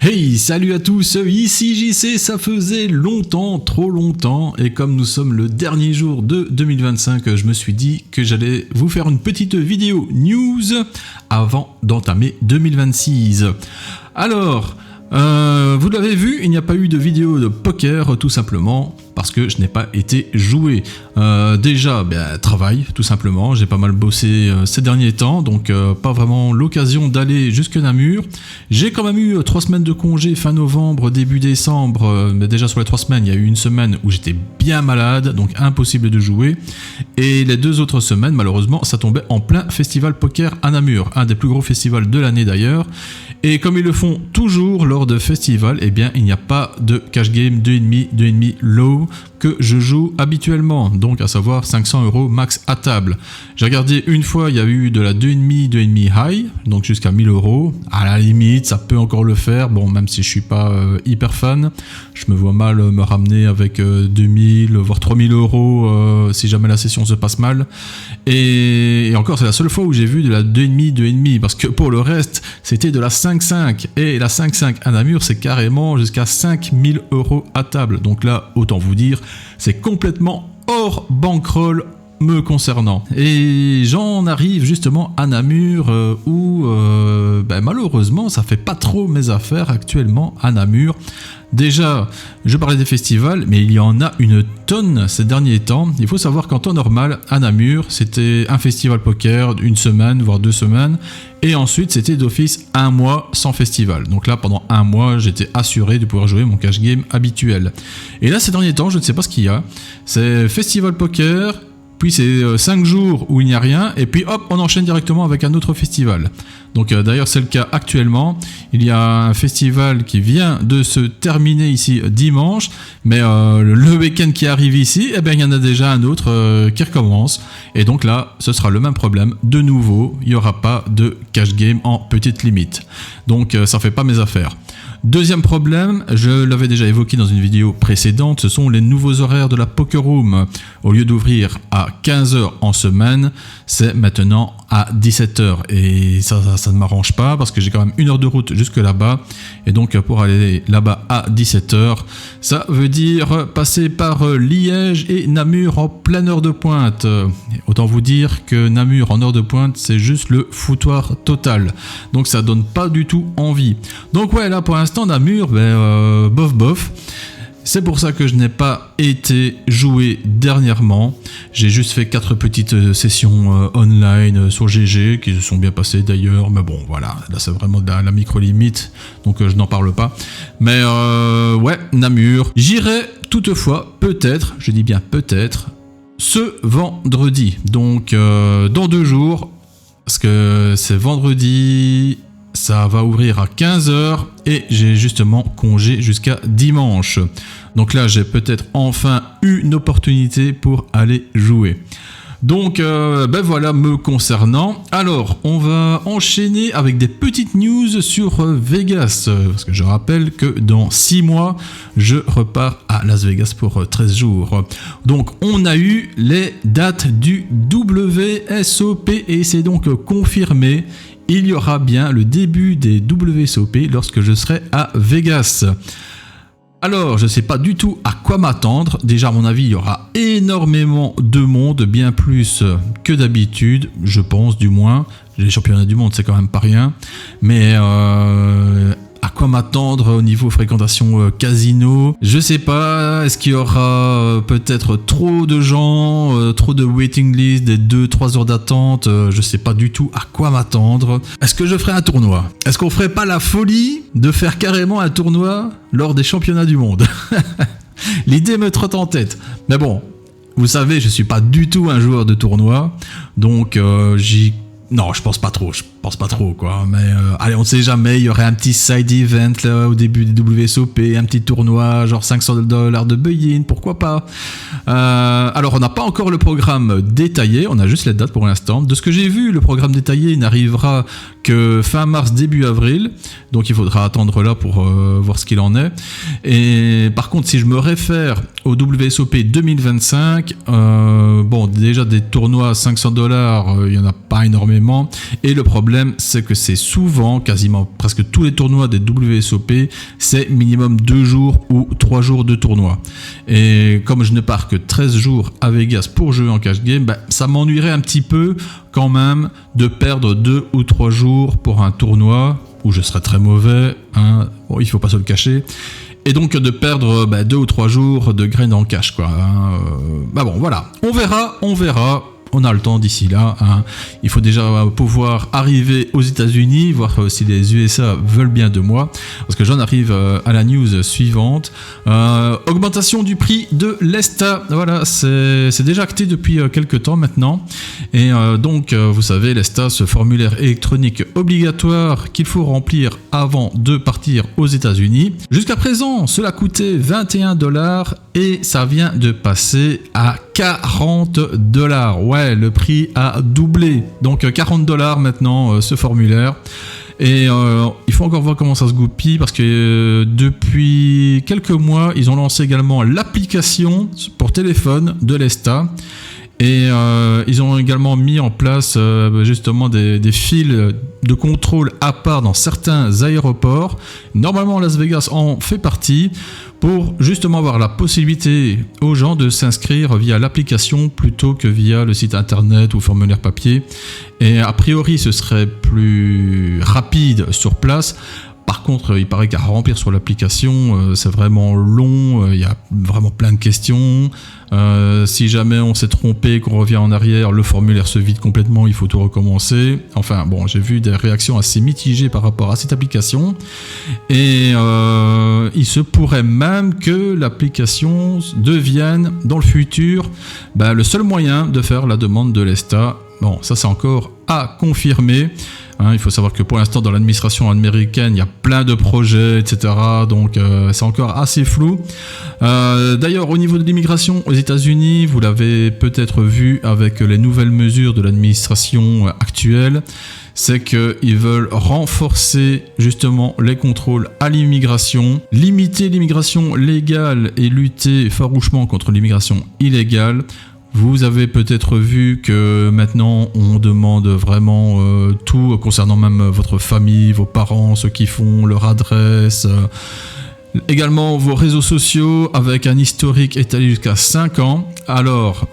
Hey, salut à tous, ici JC, ça faisait longtemps, trop longtemps, et comme nous sommes le dernier jour de 2025, je me suis dit que j'allais vous faire une petite vidéo news avant d'entamer 2026. Alors, vous l'avez vu, il n'y a pas eu de vidéo de poker, tout simplement parce que je n'ai pas été joué. Déjà, travail, tout simplement. J'ai pas mal bossé ces derniers temps, donc pas vraiment l'occasion d'aller jusque Namur. J'ai quand même eu 3 semaines de congé fin novembre, début décembre, mais déjà sur les 3 semaines, il y a eu une semaine où j'étais bien malade, donc impossible de jouer. Et les 2 autres semaines, malheureusement, ça tombait en plein festival poker à Namur, un des plus gros festivals de l'année d'ailleurs. Et comme ils le font toujours lors de festivals, eh bien, il n'y a pas de cash game 2,5 low que je joue habituellement, donc à savoir 500 € max à table. J'ai regardé une fois, il y a eu de la 2,5 high, donc jusqu'à 1000 €. À la limite, ça peut encore le faire, bon, même si je suis pas hyper fan, je me vois mal me ramener avec 2000 voire 3000 € si jamais la session se passe mal. Et encore, c'est la seule fois où j'ai vu de la 2,5, parce que pour le reste, c'était de la 5,5, et la 5,5 à Namur, c'est carrément jusqu'à 5000 € à table. Donc là, autant vous dire, c'est complètement hors bankroll me concernant. Et j'en arrive justement à Namur où malheureusement ça fait pas trop mes affaires actuellement à Namur. Déjà, je parlais des festivals, mais il y en a une tonne ces derniers temps. Il faut savoir qu'en temps normal, à Namur, c'était un festival poker, une semaine, voire 2 semaines, et ensuite c'était d'office 1 mois sans festival. Donc là, pendant 1 mois, j'étais assuré de pouvoir jouer mon cash game habituel. Et là, ces derniers temps, je ne sais pas ce qu'il y a. C'est festival poker, puis c'est 5 jours où il n'y a rien, et puis hop, on enchaîne directement avec un autre festival. Donc d'ailleurs c'est le cas actuellement, il y a un festival qui vient de se terminer ici dimanche, mais le week-end qui arrive ici, il y en a déjà un autre qui recommence, et donc là ce sera le même problème, de nouveau, il n'y aura pas de cash game en petite limite, donc ça fait pas mes affaires. Deuxième problème, je l'avais déjà évoqué dans une vidéo précédente, ce sont les nouveaux horaires de la Poker Room. Au lieu d'ouvrir à 15h en semaine, c'est maintenant à 17h. Et ça ne m'arrange pas parce que j'ai quand même 1 heure de route jusque là-bas. Et donc pour aller là-bas à 17h, ça veut dire passer par Liège et Namur en pleine heure de pointe. Autant vous dire que Namur en heure de pointe, c'est juste le foutoir total. Donc ça donne pas du tout envie. Donc ouais, là pour l'instant, Namur, bof. C'est pour ça que je n'ai pas été joué dernièrement. J'ai juste fait 4 petites sessions online sur GG qui se sont bien passées d'ailleurs. Mais bon, voilà, là c'est vraiment de la micro-limite, donc je n'en parle pas. Mais ouais, Namur. J'irai toutefois, peut-être, je dis bien peut-être, ce vendredi. Donc dans 2 jours, parce que c'est vendredi... Ça va ouvrir à 15h et j'ai justement congé jusqu'à dimanche. Donc là, j'ai peut-être enfin une opportunité pour aller jouer. Donc voilà me concernant. Alors, on va enchaîner avec des petites news sur Vegas. Parce que je rappelle que dans 6 mois, je repars à Las Vegas pour 13 jours. Donc, on a eu les dates du WSOP et c'est donc confirmé. Il y aura bien le début des WSOP lorsque je serai à Vegas. Alors, je ne sais pas du tout à quoi m'attendre. Déjà, à mon avis, il y aura énormément de monde, bien plus que d'habitude, je pense du moins. Les championnats du monde, c'est quand même pas rien. Mais à quoi m'attendre au niveau fréquentation casino? Je sais pas, est-ce qu'il y aura peut-être trop de gens, trop de waiting list, des 2-3 heures d'attente, je sais pas du tout à quoi m'attendre. Est-ce que je ferai un tournoi? Est-ce qu'on ferait pas la folie de faire carrément un tournoi lors des championnats du monde? L'idée me trotte en tête. Mais bon, vous savez, je suis pas du tout un joueur de tournoi, donc non, je pense pas trop quoi, mais allez, on ne sait jamais, il y aurait un petit side event là au début des WSOP, un petit tournoi genre 500 $ de buy-in, pourquoi pas. Alors on n'a pas encore le programme détaillé, on a juste les dates pour l'instant. De ce que j'ai vu, le programme détaillé n'arrivera que fin mars, début avril, donc il faudra attendre là pour voir ce qu'il en est. Et par contre, si je me réfère au WSOP 2025, bon, déjà des tournois à 500 $, il y en a pas énormément énormément. Et le problème, c'est que c'est souvent, quasiment presque tous les tournois des WSOP, c'est minimum 2 jours ou 3 jours de tournoi. Et comme je ne pars que 13 jours à Vegas pour jouer en cash game, ça m'ennuierait un petit peu quand même de perdre 2 ou 3 jours pour un tournoi où je serais très mauvais, hein. Bon, il faut pas se le cacher. Et donc de perdre 2 ou 3 jours de graines en cash, quoi. Hein. Bon, voilà. On verra. On a le temps d'ici là. Hein. Il faut déjà pouvoir arriver aux États-Unis, voir si les USA veulent bien de moi. Parce que j'en arrive à la news suivante. Augmentation du prix de l'ESTA. Voilà, c'est déjà acté depuis quelques temps maintenant. Et donc, vous savez, l'ESTA, ce formulaire électronique obligatoire qu'il faut remplir avant de partir aux États-Unis. Jusqu'à présent, cela coûtait $21 et ça vient de passer à $40. Ouais, le prix a doublé. Donc $40 maintenant ce formulaire. Et il faut encore voir comment ça se goupille parce que depuis quelques mois, ils ont lancé également l'application pour téléphone de l'ESTA. Et ils ont également mis en place justement des fils de contrôle à part dans certains aéroports. Normalement, Las Vegas en fait partie pour justement avoir la possibilité aux gens de s'inscrire via l'application plutôt que via le site internet ou formulaire papier. Et a priori, ce serait plus rapide sur place. Par contre, il paraît qu'à remplir sur l'application, c'est vraiment long, il y a vraiment plein de questions. Si jamais on s'est trompé, qu'on revient en arrière, le formulaire se vide complètement, il faut tout recommencer. Enfin bon, j'ai vu des réactions assez mitigées par rapport à cette application. Et il se pourrait même que l'application devienne, dans le futur, le seul moyen de faire la demande de l'ESTA. Bon, ça c'est encore à confirmer. Il faut savoir que pour l'instant, dans l'administration américaine, il y a plein de projets, etc. Donc, c'est encore assez flou. D'ailleurs, au niveau de l'immigration aux États-Unis, vous l'avez peut-être vu avec les nouvelles mesures de l'administration actuelle, c'est qu'ils veulent renforcer justement les contrôles à l'immigration, limiter l'immigration légale et lutter farouchement contre l'immigration illégale. Vous avez peut-être vu que maintenant on demande vraiment tout concernant même votre famille, vos parents, ceux qui font leur adresse, également vos réseaux sociaux avec un historique étalé jusqu'à 5 ans. Alors,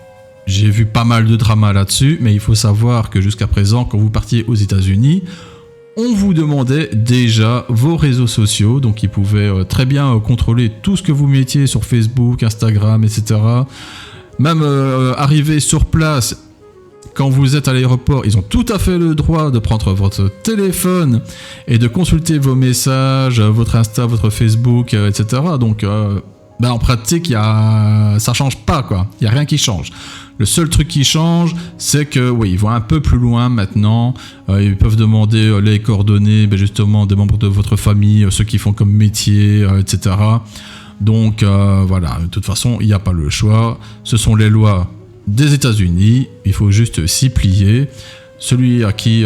j'ai vu pas mal de drama là-dessus, mais il faut savoir que jusqu'à présent, quand vous partiez aux États-Unis, on vous demandait déjà vos réseaux sociaux, donc ils pouvaient très bien contrôler tout ce que vous mettiez sur Facebook, Instagram, etc. Même arrivé sur place, quand vous êtes à l'aéroport, ils ont tout à fait le droit de prendre votre téléphone et de consulter vos messages, votre Insta, votre Facebook, etc. Donc, en pratique, ça change pas, quoi. Il n'y a rien qui change. Le seul truc qui change, c'est que, oui, ils vont un peu plus loin maintenant. Ils peuvent demander les coordonnées, justement, des membres de votre famille, ceux qui font comme métier, etc. Donc voilà, de toute façon, il n'y a pas le choix. Ce sont les lois des États-Unis, il faut juste s'y plier. Celui à qui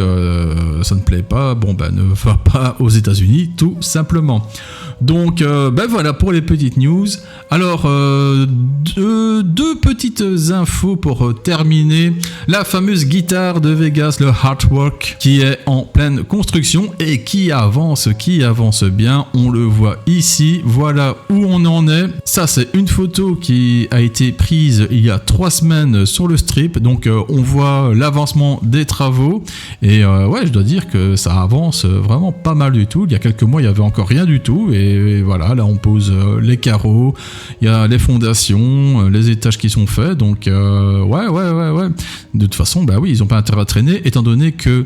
ça ne plaît pas, ne va pas aux États-Unis, tout simplement. Donc voilà pour les petites news. Alors deux petites infos pour terminer. La fameuse guitare de Vegas, le Heartwork, qui est en pleine construction et qui avance bien. On le voit ici. Voilà où on en est. Ça, c'est une photo qui a été prise il y a 3 semaines sur le strip. Donc on voit l'avancement des travaux. Et je dois dire que ça avance vraiment pas mal du tout. Il y a quelques mois, il n'y avait encore rien du tout. Et voilà, là on pose les carreaux, il y a les fondations, les étages qui sont faits, donc ouais. De toute façon, ils n'ont pas intérêt à traîner, étant donné que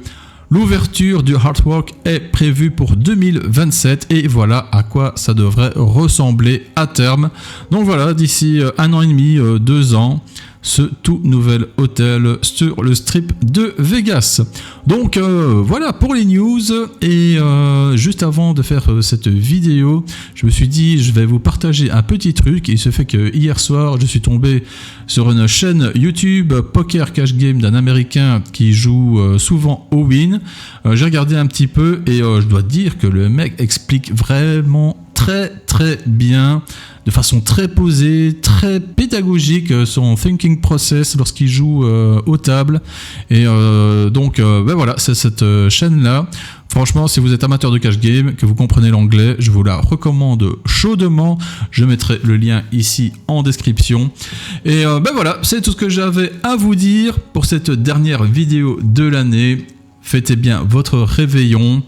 l'ouverture du Heartwork est prévue pour 2027, et voilà à quoi ça devrait ressembler à terme. Donc voilà, d'ici 1 an et demi, 2 ans, ce tout nouvel hôtel sur le strip de Vegas. Donc voilà pour les news. Et juste avant de faire cette vidéo, je me suis dit je vais vous partager un petit truc. Il se fait que hier soir je suis tombé sur une chaîne YouTube Poker Cash Game d'un Américain qui joue souvent au win. J'ai regardé un petit peu et je dois dire que le mec explique vraiment très très bien, de façon très posée, très pédagogique, son thinking process lorsqu'il joue aux tables. Et donc voilà, c'est cette chaîne-là. Franchement, si vous êtes amateur de cash game, que vous comprenez l'anglais, je vous la recommande chaudement. Je mettrai le lien ici en description. Et voilà, c'est tout ce que j'avais à vous dire pour cette dernière vidéo de l'année. Fêtez bien votre réveillon.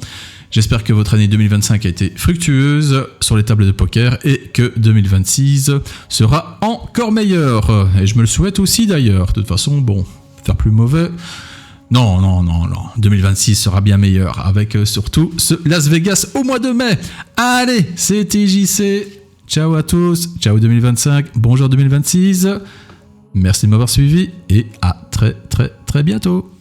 J'espère que votre année 2025 a été fructueuse sur les tables de poker et que 2026 sera encore meilleur. Et je me le souhaite aussi d'ailleurs. De toute façon, bon, faire plus mauvais... Non. 2026 sera bien meilleur avec surtout ce Las Vegas au mois de mai. Allez, c'était JC. Ciao à tous. Ciao 2025. Bonjour 2026. Merci de m'avoir suivi et à très bientôt.